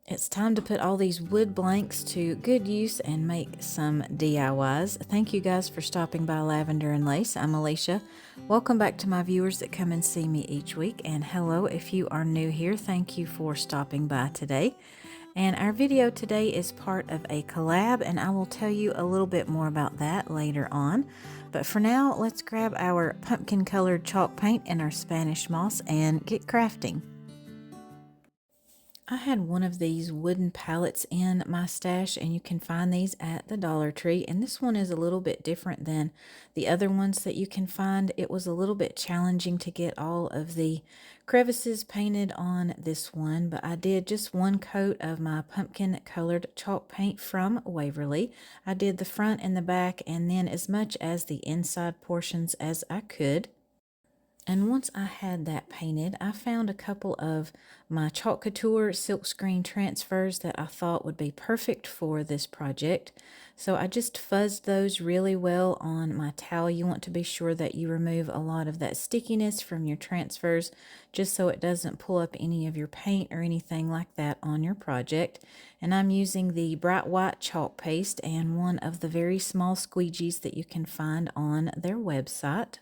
It's time to put all these wood blanks to good use and make some DIYs. Thank you guys for stopping by Lavender and Lace. I'm Alicia. Welcome back to my viewers that come and see me each week. And hello, if you are new here, thank you for stopping by today. And our video today is part of a collab, and I will tell you a little bit more about that later on. But for now, let's grab our pumpkin colored chalk paint and our Spanish moss and get crafting. I had one of these wooden pallets in my stash, and you can find these at the Dollar Tree. And this one is a little bit different than the other ones that you can find. It was a little bit challenging to get all of the crevices painted on this one, but I did just one coat of my pumpkin colored chalk paint from Waverly. I did the front and the back, and then as much as the inside portions as I could. And once I had that painted, I found a couple of my Chalk Couture silkscreen transfers that I thought would be perfect for this project. So I just fuzzed those really well on my towel. You want to be sure that you remove a lot of that stickiness from your transfers, just so it doesn't pull up any of your paint or anything like that on your project. And I'm using the bright white chalk paste and one of the very small squeegees that you can find on their website.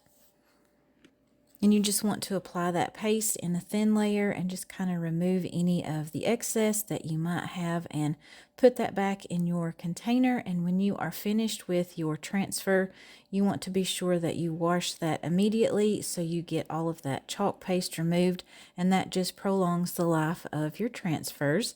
And you just want to apply that paste in a thin layer and just kind of remove any of the excess that you might have and put that back in your container. And when you are finished with your transfer, you want to be sure that you wash that immediately so you get all of that chalk paste removed, and that just prolongs the life of your transfers.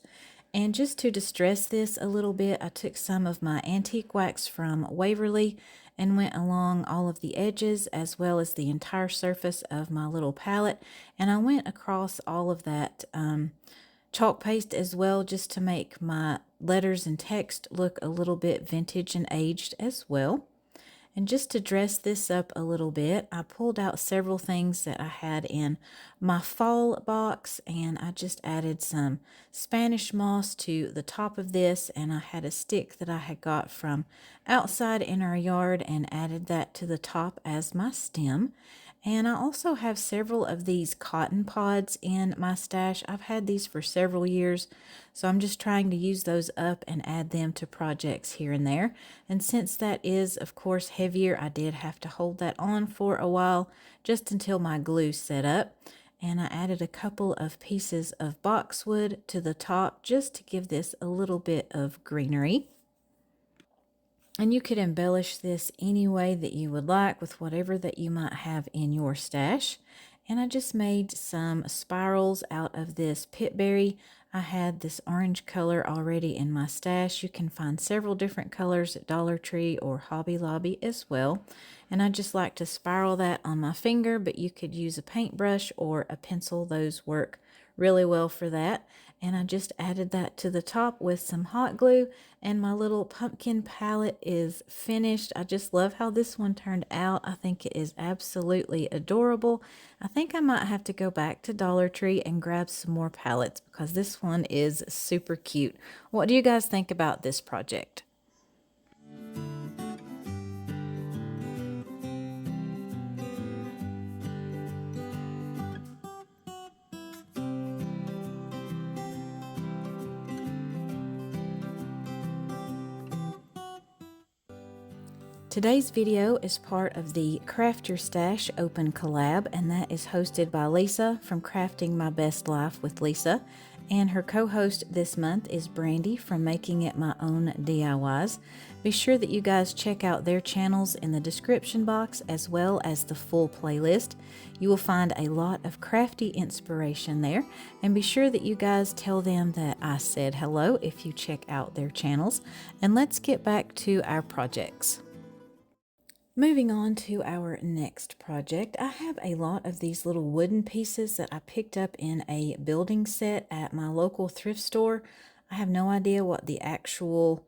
And just to distress this a little bit, I took some of my antique wax from Waverly and went along all of the edges as well as the entire surface of my little palette. And I went across all of that chalk paste as well, just to make my letters and text look a little bit vintage and aged as well. And just to dress this up a little bit, I pulled out several things that I had in my fall box, and I just added some Spanish moss to the top of this, and I had a stick that I had got from outside in our yard and added that to the top as my stem. And I also have several of these cotton pods in my stash. I've had these for several years, so I'm just trying to use those up and add them to projects here and there. And since that is, of course, heavier, I did have to hold that on for a while, just until my glue set up. And I added a couple of pieces of boxwood to the top just to give this a little bit of greenery. And you could embellish this any way that you would like with whatever that you might have in your stash. And I just made some spirals out of this pitberry. I had this orange color already in my stash. You can find several different colors at Dollar Tree or Hobby Lobby as well. And I just like to spiral that on my finger, but you could use a paintbrush or a pencil. Those work really well for that. And I just added that to the top with some hot glue, and my little pumpkin palette is finished. I just love how this one turned out. I think it is absolutely adorable. I think I might have to go back to Dollar Tree and grab some more palettes because this one is super cute. What do you guys think about this project? Today's video is part of the Craft Your Stash Open Collab, and that is hosted by Lisa from Crafting My Best Life with Lisa. And her co-host this month is Brandy from Making It My Own DIYs. Be sure that you guys check out their channels in the description box as well as the full playlist. You will find a lot of crafty inspiration there. And be sure that you guys tell them that I said hello if you check out their channels. And let's get back to our projects. Moving on to our next project, I have a lot of these little wooden pieces that I picked up in a building set at my local thrift store. I have no idea what the actual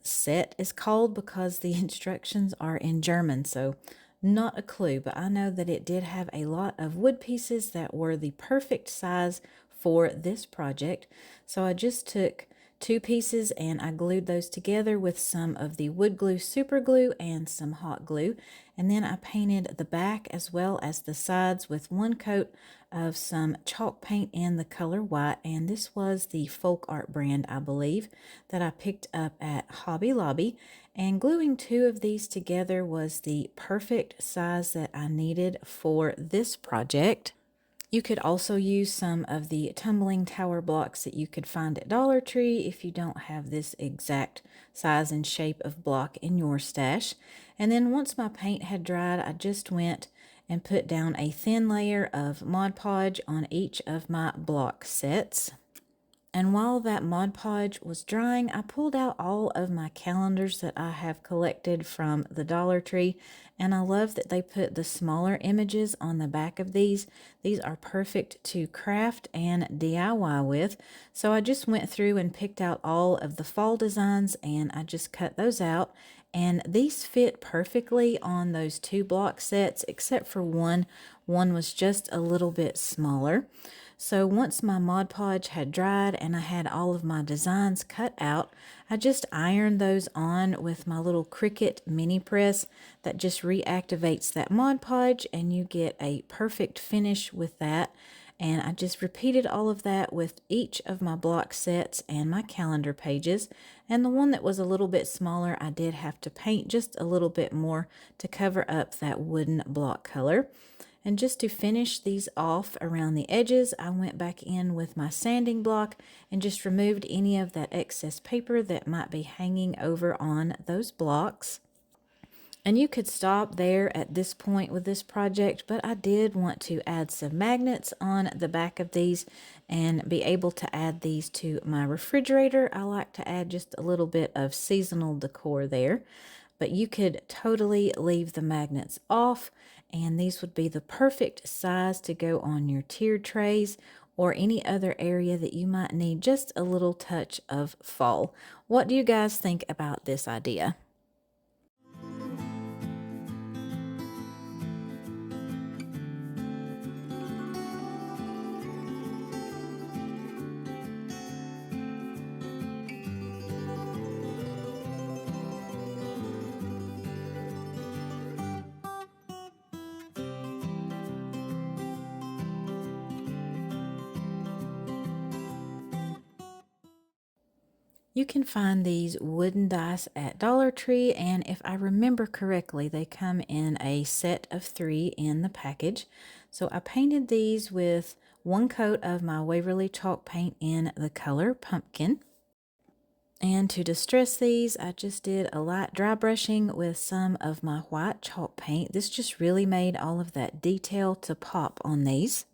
set is called because the instructions are in German, so not a clue, but I know that it did have a lot of wood pieces that were the perfect size for this project. So I just took two pieces and I glued those together with some of the wood glue super glue and some hot glue, and then I painted the back as well as the sides with one coat of some chalk paint in the color white, and this was the Folk Art brand, I believe, that I picked up at Hobby Lobby. And gluing two of these together was the perfect size that I needed for this project. You could also use some of the tumbling tower blocks that you could find at Dollar Tree if you don't have this exact size and shape of block in your stash. And then once my paint had dried, I just went and put down a thin layer of Mod Podge on each of my block sets. And while that Mod Podge was drying, I pulled out all of my calendars that I have collected from the Dollar Tree, and I love that they put the smaller images on the back of these. These are perfect to craft and DIY with. So I just went through and picked out all of the fall designs, and I just cut those out. And these fit perfectly on those two block sets, except for one. One was just a little bit smaller. So once my Mod Podge had dried and I had all of my designs cut out, I just ironed those on with my little Cricut mini press that just reactivates that Mod Podge, and you get a perfect finish with that. And I just repeated all of that with each of my block sets and my calendar pages. And the one that was a little bit smaller, I did have to paint just a little bit more to cover up that wooden block color. And just to finish these off around the edges, I went back in with my sanding block and just removed any of that excess paper that might be hanging over on those blocks. And you could stop there at this point with this project, but I did want to add some magnets on the back of these and be able to add these to my refrigerator. I like to add just a little bit of seasonal decor there, but you could totally leave the magnets off, and these would be the perfect size to go on your tiered trays or any other area that you might need just a little touch of fall. What do you guys think about this idea? You can find these wooden dice at Dollar Tree, and if I remember correctly, they come in a set of 3 in the package. So I painted these with one coat of my Waverly chalk paint in the color Pumpkin. And to distress these, I just did a light dry brushing with some of my white chalk paint. This just really made all of that detail to pop on these.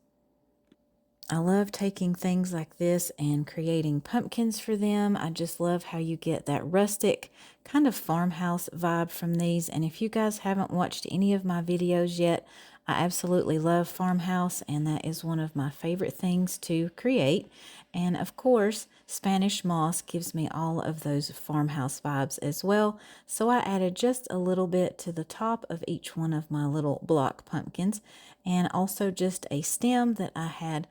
I love taking things like this and creating pumpkins for them. I just love how you get that rustic kind of farmhouse vibe from these. And if you guys haven't watched any of my videos yet, I absolutely love farmhouse, and that is one of my favorite things to create. And of course, Spanish moss gives me all of those farmhouse vibes as well. So I added just a little bit to the top of each one of my little block pumpkins, and also just a stem that I had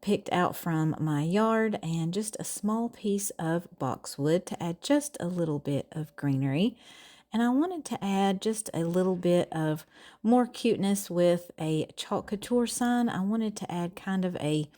picked out from my yard, and just a small piece of boxwood to add just a little bit of greenery. And I wanted to add just a little bit of more cuteness with a chalk couture sign. I wanted to add kind of a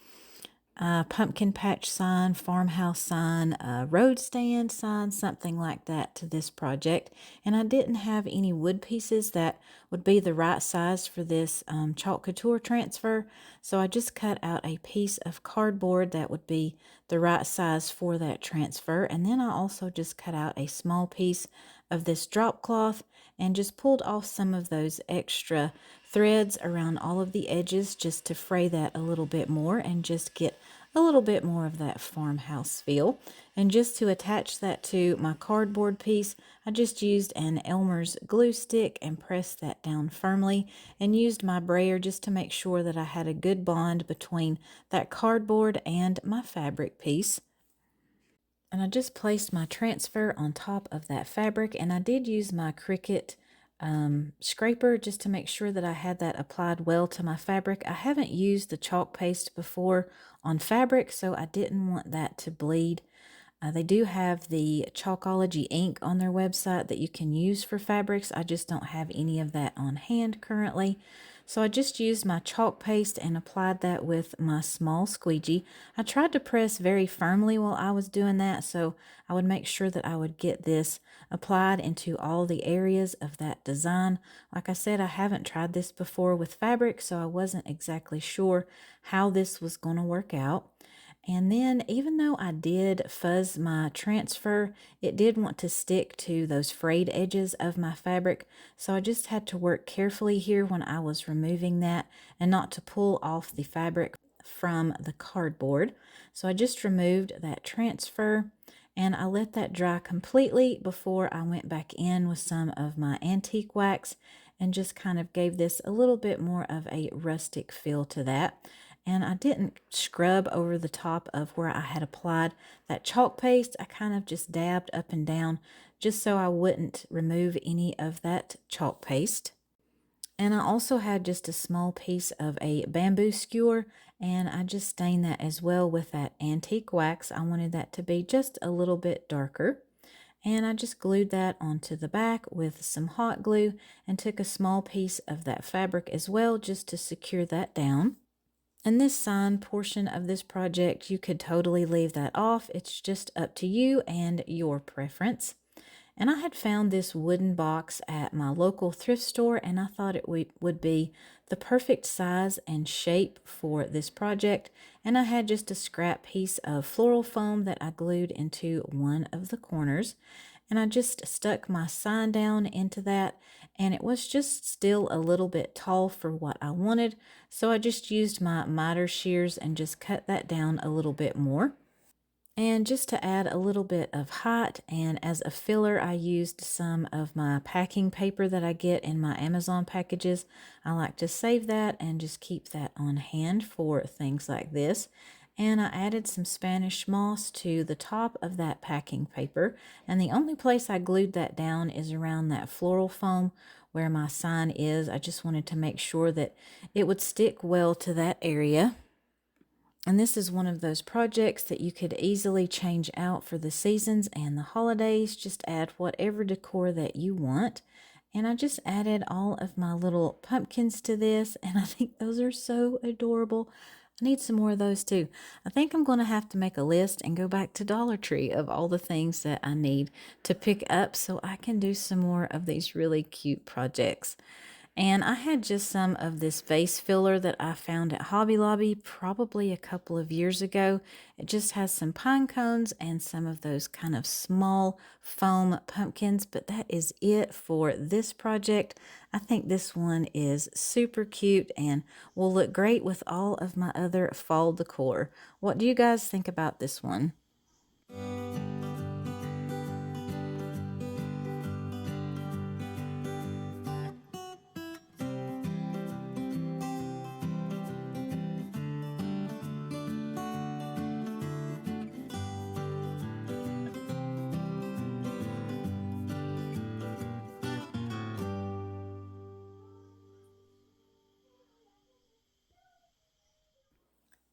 pumpkin patch sign, farmhouse sign, road stand sign, something like that to this project. And I didn't have any wood pieces that would be the right size for this chalk couture transfer. So I just cut out a piece of cardboard that would be the right size for that transfer. And then I also just cut out a small piece of this drop cloth and just pulled off some of those extra threads around all of the edges just to fray that a little bit more and just get a little bit more of that farmhouse feel. And just to attach that to my cardboard piece, I just used an Elmer's glue stick and pressed that down firmly, and used my brayer just to make sure that I had a good bond between that cardboard and my fabric piece. And I just placed my transfer on top of that fabric, and I did use my Cricut scraper just to make sure that I had that applied well to my fabric. I haven't used the chalk paste before on fabric, so I didn't want that to bleed. They do have the Chalkology ink on their website that you can use for fabrics. I just don't have any of that on hand currently. So I just used my chalk paste and applied that with my small squeegee. I tried to press very firmly while I was doing that, so I would make sure that I would get this applied into all the areas of that design. Like I said, I haven't tried this before with fabric, so I wasn't exactly sure how this was going to work out. And then even though I did fuzz my transfer, it did want to stick to those frayed edges of my fabric. So I just had to work carefully here when I was removing that and not to pull off the fabric from the cardboard. So I just removed that transfer and I let that dry completely before I went back in with some of my antique wax and just kind of gave this a little bit more of a rustic feel to that. And I didn't scrub over the top of where I had applied that chalk paste. I kind of just dabbed up and down just so I wouldn't remove any of that chalk paste. And I also had just a small piece of a bamboo skewer, and I just stained that as well with that antique wax. I wanted that to be just a little bit darker. And I just glued that onto the back with some hot glue and took a small piece of that fabric as well just to secure that down. And this sign portion of this project, you could totally leave that off. It's just up to you and your preference. And I had found this wooden box at my local thrift store, and I thought it would be the perfect size and shape for this project. And I had just a scrap piece of floral foam that I glued into one of the corners. And I just stuck my sign down into that, and it was just still a little bit tall for what I wanted. So I just used my miter shears and just cut that down a little bit more. And just to add a little bit of height, and as a filler, I used some of my packing paper that I get in my Amazon packages. I like to save that and just keep that on hand for things like this. And I added some Spanish moss to the top of that packing paper. And the only place I glued that down is around that floral foam where my sign is. I just wanted to make sure that it would stick well to that area. And this is one of those projects that you could easily change out for the seasons and the holidays. Just add whatever decor that you want. And I just added all of my little pumpkins to this, and I think those are so adorable. I need some more of those too. I think I'm going to have to make a list and go back to Dollar Tree of all the things that I need to pick up so I can do some more of these really cute projects. And I had just some of this vase filler that I found at Hobby Lobby probably a couple of years ago. It just has some pine cones and some of those kind of small foam pumpkins, but that is it for this project. I think this one is super cute and will look great with all of my other fall decor. What do you guys think about this one?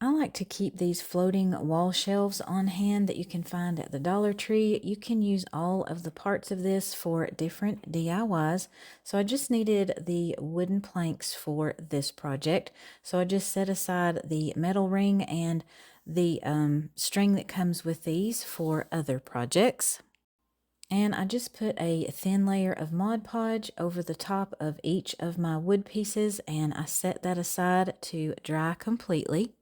I like to keep these floating wall shelves on hand that you can find at the Dollar Tree. You can use all of the parts of this for different DIYs. So I just needed the wooden planks for this project. So I just set aside the metal ring and the string that comes with these for other projects. And I just put a thin layer of Mod Podge over the top of each of my wood pieces, and I set that aside to dry completely.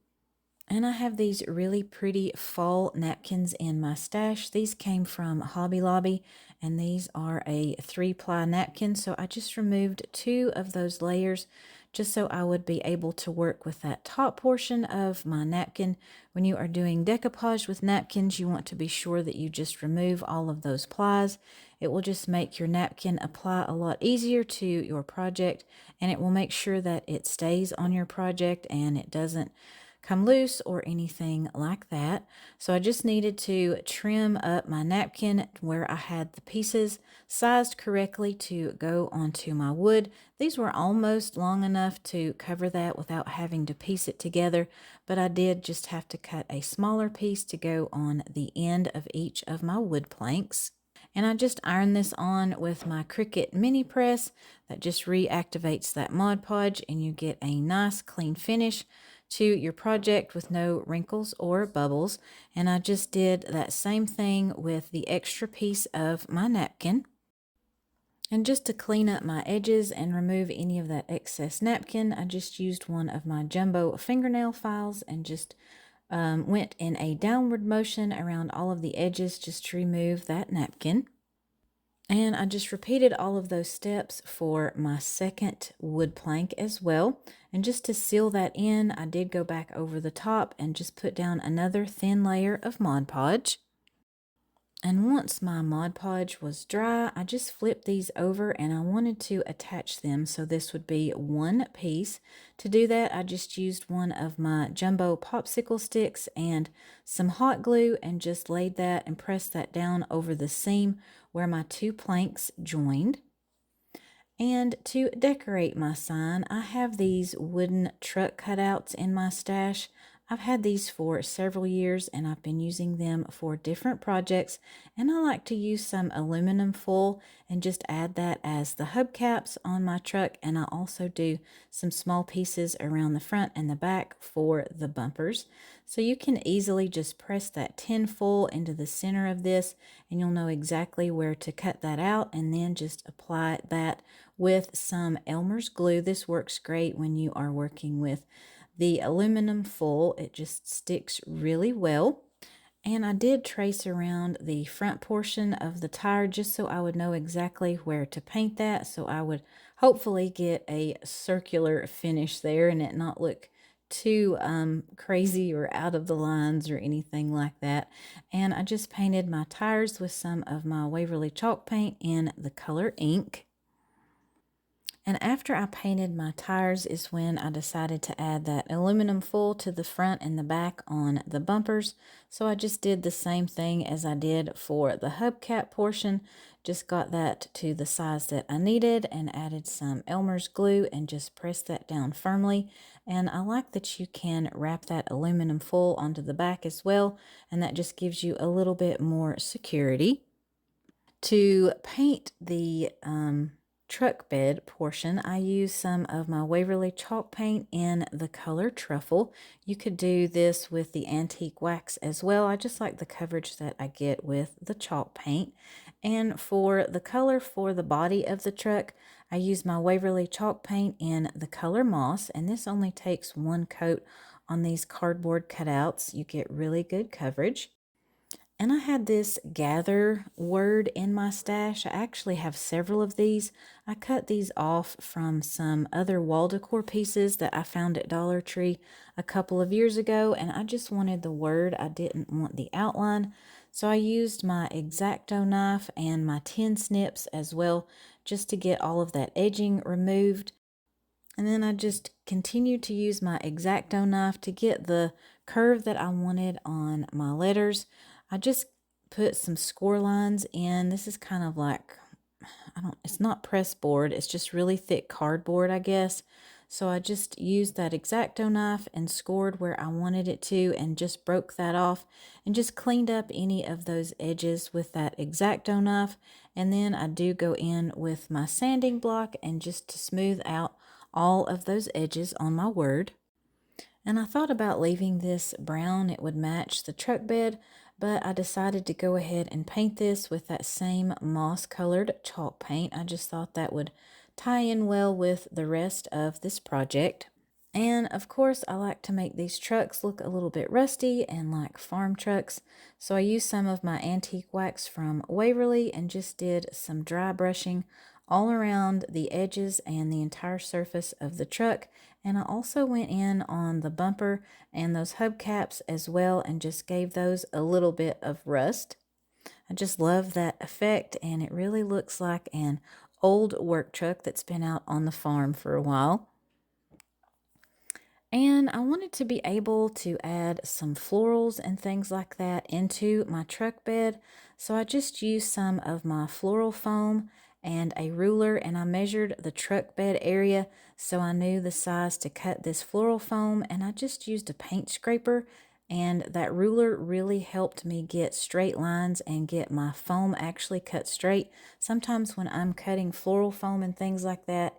And I have these really pretty fall napkins in my stash. These came from Hobby Lobby, and these are a 3-ply napkin. So I just removed 2 of those layers just so I would be able to work with that top portion of my napkin. When you are doing decoupage with napkins, you want to be sure that you just remove all of those plies. It will just make your napkin apply a lot easier to your project, and it will make sure that it stays on your project and it doesn't come loose or anything like that. So I just needed to trim up my napkin where I had the pieces sized correctly to go onto my wood. These were almost long enough to cover that without having to piece it together, but I did just have to cut a smaller piece to go on the end of each of my wood planks. And I just iron this on with my Cricut mini press that just reactivates that Mod Podge, and you get a nice clean finish to your project with no wrinkles or bubbles. And I just did that same thing with the extra piece of my napkin. And just to clean up my edges and remove any of that excess napkin, I just used one of my jumbo fingernail files and just went in a downward motion around all of the edges just to remove that napkin. And I just repeated all of those steps for my second wood plank as well. And just to seal that in, I did go back over the top and just put down another thin layer of Mod Podge. And once my Mod Podge was dry, I just flipped these over and I wanted to attach them so this would be one piece. To do that, I just used one of my jumbo popsicle sticks and some hot glue and just laid that and pressed that down over the seam where my two planks joined. And to decorate my sign, I have these wooden truck cutouts in my stash. I've had these for several years and I've been using them for different projects, and I like to use some aluminum foil and just add that as the hubcaps on my truck, and I also do some small pieces around the front and the back for the bumpers. So you can easily just press that tin foil into the center of this and you'll know exactly where to cut that out, and then just apply that with some Elmer's glue. This works great when you are working with the aluminum foil. It just sticks really well. And I did trace around the front portion of the tire just so I would know exactly where to paint that, so I would hopefully get a circular finish there and it not look too crazy or out of the lines or anything like that. And I just painted my tires with some of my Waverly chalk paint in the color ink. And after I painted my tires is when I decided to add that aluminum foil to the front and the back on the bumpers. So I just did the same thing as I did for the hubcap portion. Just got that to the size that I needed and added some Elmer's glue and just pressed that down firmly. And I like that you can wrap that aluminum foil onto the back as well, and that just gives you a little bit more security. To paint the truck bed portion, I use some of my Waverly chalk paint in the color Truffle. You could do this with the antique wax as well. I just like the coverage that I get with the chalk paint. And for the color for the body of the truck, I use my Waverly chalk paint in the color Moss, and this only takes one coat on these cardboard cutouts. You get really good coverage. And I had this gather word in my stash. I actually have several of these. I cut these off from some other wall decor pieces that I found at Dollar Tree a couple of years ago, and I just wanted the word. I didn't want the outline. So I used my X-Acto knife and my tin snips as well just to get all of that edging removed. And then I just continued to use my X-Acto knife to get the curve that I wanted on my letters. I just put some score lines in. This is kind of like, it's not press board, it's just really thick cardboard, I guess. So I just used that X-Acto knife and scored where I wanted it to and just broke that off and just cleaned up any of those edges with that X-Acto knife. And then I do go in with my sanding block and just to smooth out all of those edges on my word. And I thought about leaving this brown, it would match the truck bed, but I decided to go ahead and paint this with that same moss colored chalk paint. I just thought that would tie in well with the rest of this project. And of course, I like to make these trucks look a little bit rusty and like farm trucks. So I used some of my antique wax from Waverly and just did some dry brushing all around the edges and the entire surface of the truck. And I also went in on the bumper and those hubcaps as well and just gave those a little bit of rust. I just love that effect, and it really looks like an old work truck that's been out on the farm for a while. And I wanted to be able to add some florals and things like that into my truck bed. So I just used some of my floral foam and a ruler, and I measured the truck bed area so I knew the size to cut this floral foam, and I just used a paint scraper and that ruler really helped me get straight lines and get my foam actually cut straight. Sometimes when I'm cutting floral foam and things like that,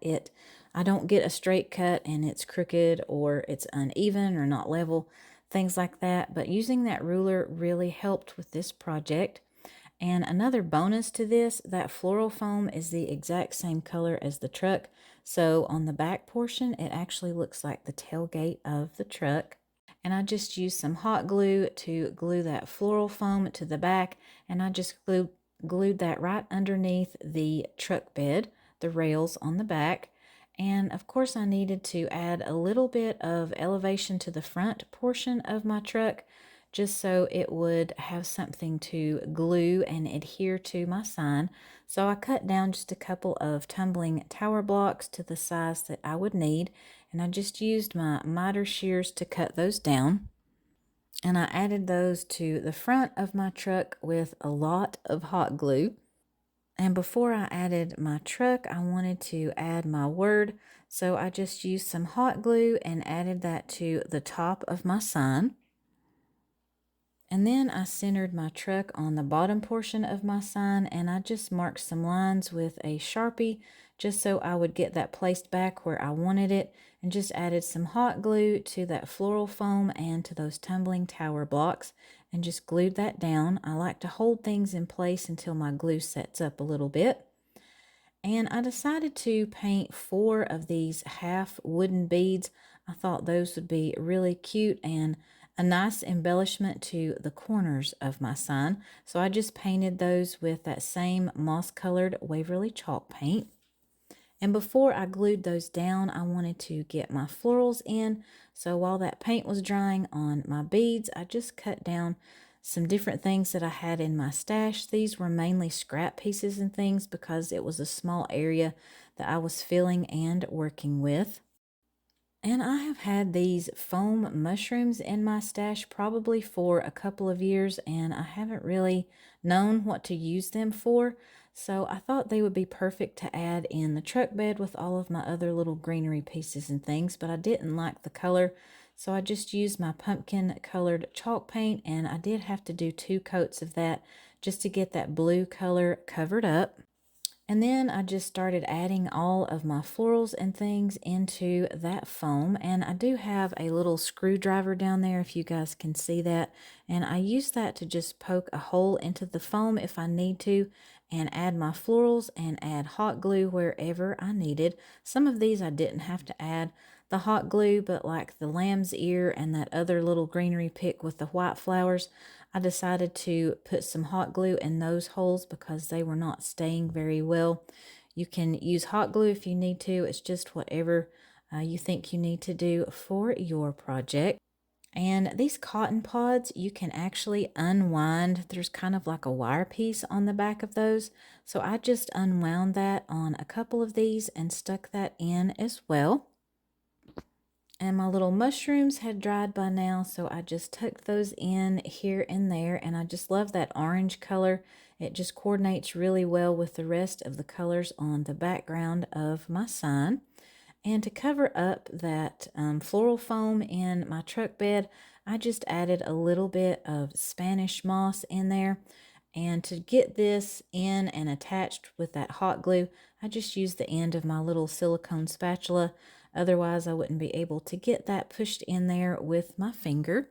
I don't get a straight cut and it's crooked or it's uneven or not level, things like that. But using that ruler really helped with this project. And another bonus to this, that floral foam is the exact same color as the truck. So on the back portion, it actually looks like the tailgate of the truck. And I just used some hot glue to glue that floral foam to the back, and I just glued that right underneath the truck bed, the rails on the back. And of course I needed to add a little bit of elevation to the front portion of my truck just so it would have something to glue and adhere to my sign. So I cut down just a couple of tumbling tower blocks to the size that I would need, and I just used my miter shears to cut those down. And I added those to the front of my truck with a lot of hot glue. And before I added my truck, I wanted to add my word. So I just used some hot glue and added that to the top of my sign. And then I centered my truck on the bottom portion of my sign, and I just marked some lines with a Sharpie just so I would get that placed back where I wanted it, and just added some hot glue to that floral foam and to those tumbling tower blocks and just glued that down. I like to hold things in place until my glue sets up a little bit. And I decided to paint 4 of these half wooden beads. I thought those would be really cute and a nice embellishment to the corners of my sign. So I just painted those with that same moss colored Waverly chalk paint. And before I glued those down, I wanted to get my florals in. So while that paint was drying on my beads, I just cut down some different things that I had in my stash. These were mainly scrap pieces and things because it was a small area that I was filling and working with. And I have had these foam mushrooms in my stash probably for a couple of years, and I haven't really known what to use them for. So I thought they would be perfect to add in the truck bed with all of my other little greenery pieces and things, but I didn't like the color. So I just used my pumpkin colored chalk paint, and I did have to do 2 coats of that just to get that blue color covered up. And then I just started adding all of my florals and things into that foam. And I do have a little screwdriver down there if you guys can see that. And I use that to just poke a hole into the foam if I need to, and add my florals and add hot glue wherever I needed. Some of these I didn't have to add the hot glue, but like the lamb's ear and that other little greenery pick with the white flowers, I decided to put some hot glue in those holes because they were not staying very well. You can use hot glue if you need to. It's just whatever you think you need to do for your project. And these cotton pods, you can actually unwind. There's kind of like a wire piece on the back of those. So I just unwound that on a couple of these and stuck that in as well. And my little mushrooms had dried by now, so I just tucked those in here and there, and I just love that orange color. It just coordinates really well with the rest of the colors on the background of my sign. And to cover up that floral foam in my truck bed, I just added a little bit of Spanish moss in there. And to get this in and attached with that hot glue, I just used the end of my little silicone spatula. Otherwise, I wouldn't be able to get that pushed in there with my finger.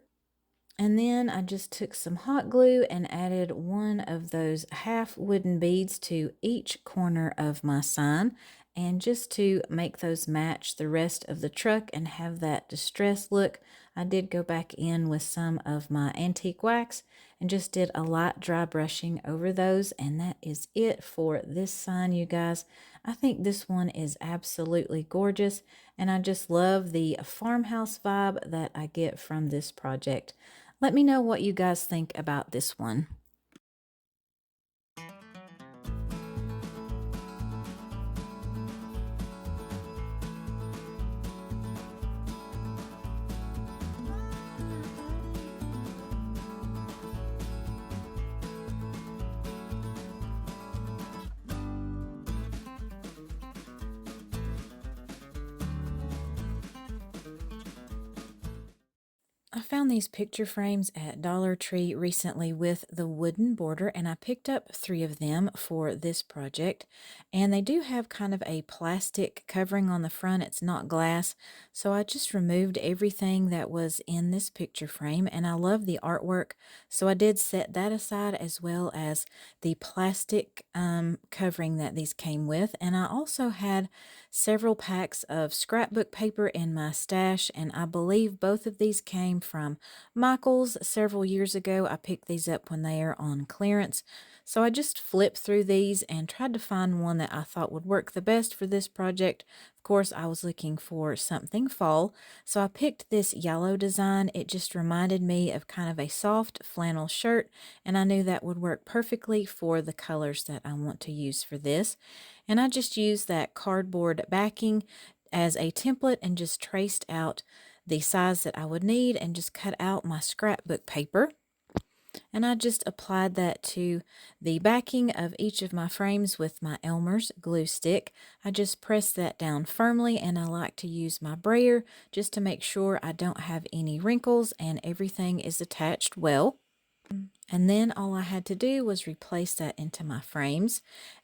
And then I just took some hot glue and added 1 of those half wooden beads to each corner of my sign. And just to make those match the rest of the truck and have that distressed look, I did go back in with some of my antique wax and just did a light dry brushing over those. And that is it for this sign, you guys. I think this one is absolutely gorgeous, and I just love the farmhouse vibe that I get from this project. Let me know what you guys think about this one. I found these picture frames at Dollar Tree recently with the wooden border, and I picked up 3 of them for this project. And they do have kind of a plastic covering on the front, it's not glass. So I just removed everything that was in this picture frame, and I love the artwork. So I did set that aside as well as the plastic covering that these came with. And I also had several packs of scrapbook paper in my stash, and I believe both of these came from Michael's several years ago. I picked these up when they are on clearance. So I just flipped through these and tried to find one that I thought would work the best for this project. Of course, I was looking for something fall, so I picked this yellow design. It just reminded me of kind of a soft flannel shirt, and I knew that would work perfectly for the colors that I want to use for this. And I just used that cardboard backing as a template and just traced out the size that I would need and just cut out my scrapbook paper. And I just applied that to the backing of each of my frames with my Elmer's glue stick. I just pressed that down firmly, and I like to use my brayer just to make sure I don't have any wrinkles and everything is attached well. And then all I had to do was replace that into my frames.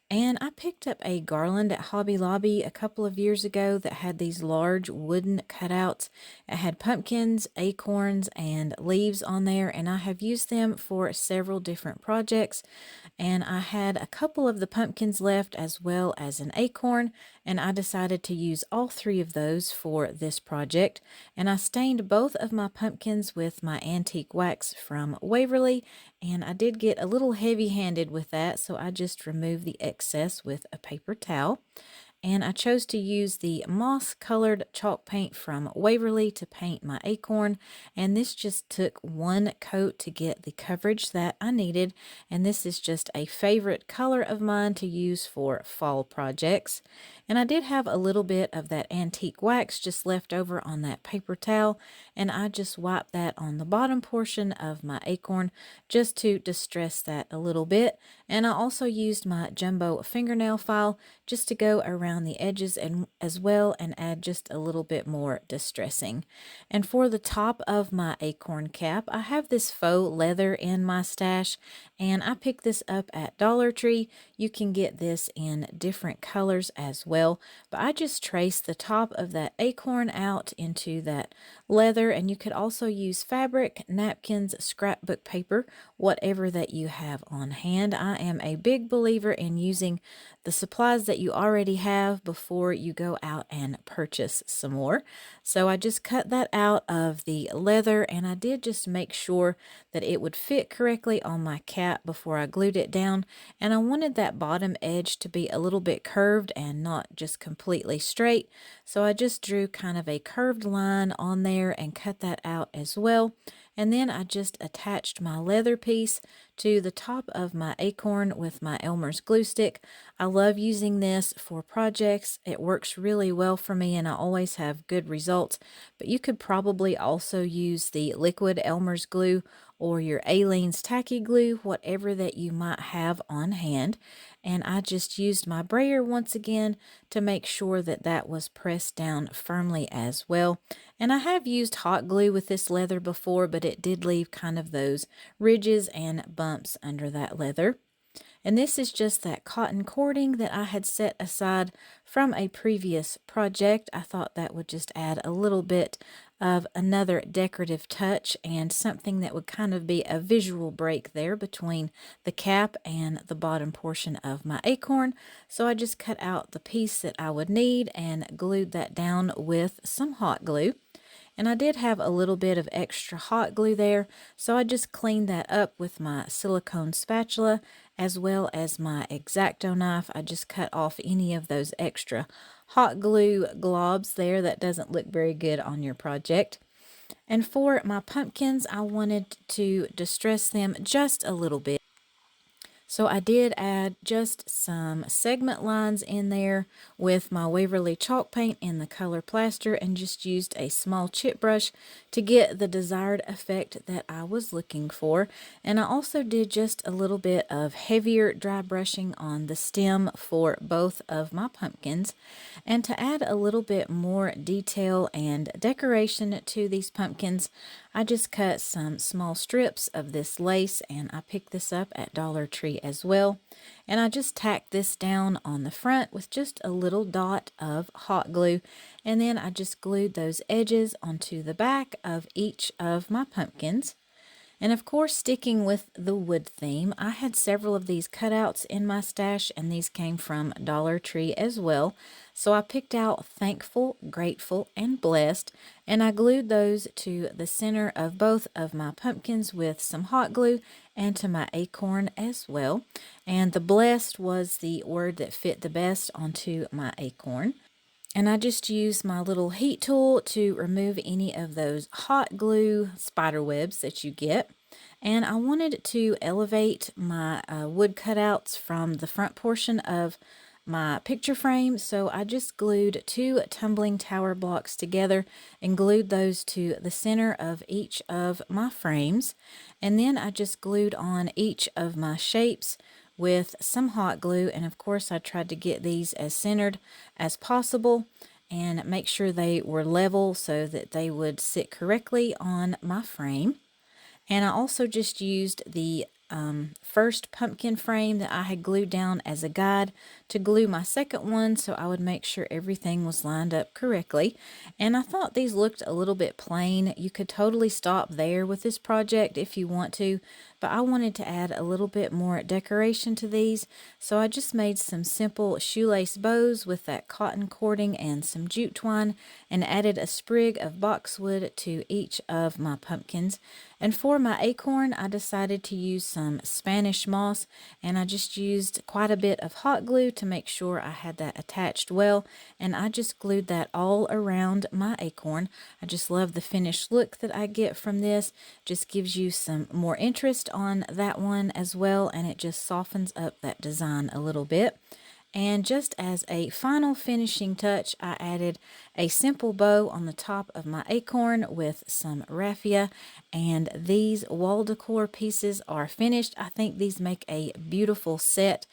And I picked up a garland at Hobby Lobby a couple of years ago that had these large wooden cutouts. It had pumpkins, acorns, and leaves on there, and I have used them for several different projects. And I had a couple of the pumpkins left as well as an acorn, and I decided to use all 3 of those for this project. And I stained both of my pumpkins with my antique wax from Waverly, and I did get a little heavy-handed with that, so I just removed the excess with a paper towel. And I chose to use the moss-colored chalk paint from Waverly to paint my acorn, and this just took one coat to get the coverage that I needed, and this is just a favorite color of mine to use for fall projects. And I did have a little bit of that antique wax just left over on that paper towel, and I just wiped that on the bottom portion of my acorn just to distress that a little bit. And I also used my jumbo fingernail file just to go around the edges and as well and add just a little bit more distressing. And for the top of my acorn cap, I have this faux leather in my stash, and I picked this up at Dollar Tree. You can get this in different colors as well, but I just traced the top of that acorn out into that leather, and you could also use fabric, napkins, scrapbook paper, whatever that you have on hand. I am a big believer in using the supplies that you already have before you go out and purchase some more. So I just cut that out of the leather, and I did just make sure that it would fit correctly on my cap before I glued it down. And I wanted that bottom edge to be a little bit curved and not just completely straight. So I just drew kind of a curved line on there and cut that out as well. And then I just attached my leather piece to the top of my acorn with my Elmer's glue stick. I love using this for projects. It works really well for me, and I always have good results. But you could probably also use the liquid Elmer's glue or your Aleene's tacky glue, whatever that you might have on hand. And I just used my brayer once again to make sure that that was pressed down firmly as well. And I have used hot glue with this leather before, but it did leave kind of those ridges and bumps under that leather. And this is just that cotton cording that I had set aside from a previous project. I thought that would just add a little bit of another decorative touch and something that would kind of be a visual break there between the cap and the bottom portion of my acorn. So I just cut out the piece that I would need and glued that down with some hot glue. And I did have a little bit of extra hot glue there, so I just cleaned that up with my silicone spatula as well as my X-Acto knife. I just cut off any of those extra hot glue globs there that doesn't look very good on your project. And for my pumpkins, I wanted to distress them just a little bit. So I did add just some segment lines in there with my Waverly chalk paint in the color plaster, and just used a small chip brush to get the desired effect that I was looking for. And I also did just a little bit of heavier dry brushing on the stem for both of my pumpkins. And to add a little bit more detail and decoration to these pumpkins, I just cut some small strips of this lace, and I picked this up at Dollar Tree as well. And I just tacked this down on the front with just a little dot of hot glue, and then I just glued those edges onto the back of each of my pumpkins. And of course, sticking with the wood theme, I had several of these cutouts in my stash, and these came from Dollar Tree as well. So I picked out Thankful, Grateful, and Blessed, and I glued those to the center of both of my pumpkins with some hot glue, and to my acorn as well. And the Blessed was the word that fit the best onto my acorn. And I just used my little heat tool to remove any of those hot glue spider webs that you get. And I wanted to elevate my wood cutouts from the front portion of my picture frame, so I just glued 2 tumbling tower blocks together and glued those to the center of each of my frames. And then I just glued on each of my shapes with some hot glue, and of course I tried to get these as centered as possible and make sure they were level so that they would sit correctly on my frame. And I also just used the first pumpkin frame that I had glued down as a guide to glue my second one, so I would make sure everything was lined up correctly. And I thought these looked a little bit plain. You could totally stop there with this project if you want to, but I wanted to add a little bit more decoration to these, so I just made some simple shoelace bows with that cotton cording and some jute twine, and added a sprig of boxwood to each of my pumpkins. And for my acorn, I decided to use some Spanish moss, and I just used quite a bit of hot glue to make sure I had that attached well, and I just glued that all around my acorn. I just love the finished look that I get from this. Just gives you some more interest on that one as well, and it just softens up that design a little bit. And just as a final finishing touch, I added a simple bow on the top of my acorn with some raffia, and these wall decor pieces are finished. I think these make a beautiful set,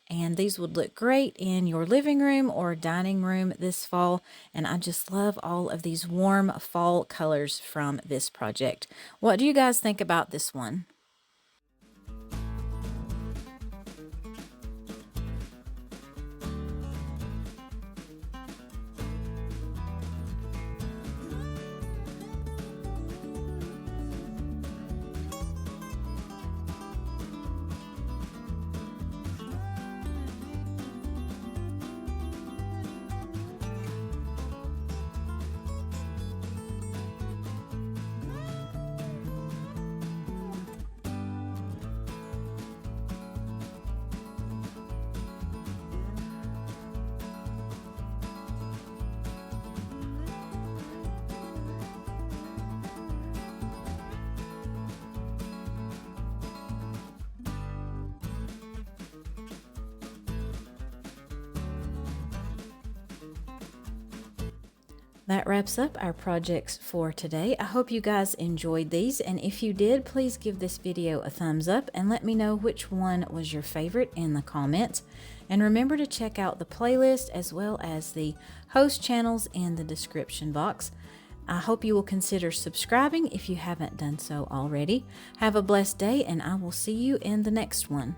and these would look great in your living room or dining room this fall. And I just love all of these warm fall colors from this project. What do you guys think about this one? That wraps up our projects for today. I hope you guys enjoyed these, and if you did, please give this video a thumbs up and let me know which one was your favorite in the comments. And remember to check out the playlist as well as the host channels in the description box. I hope you will consider subscribing if you haven't done so already. Have a blessed day, and I will see you in the next one.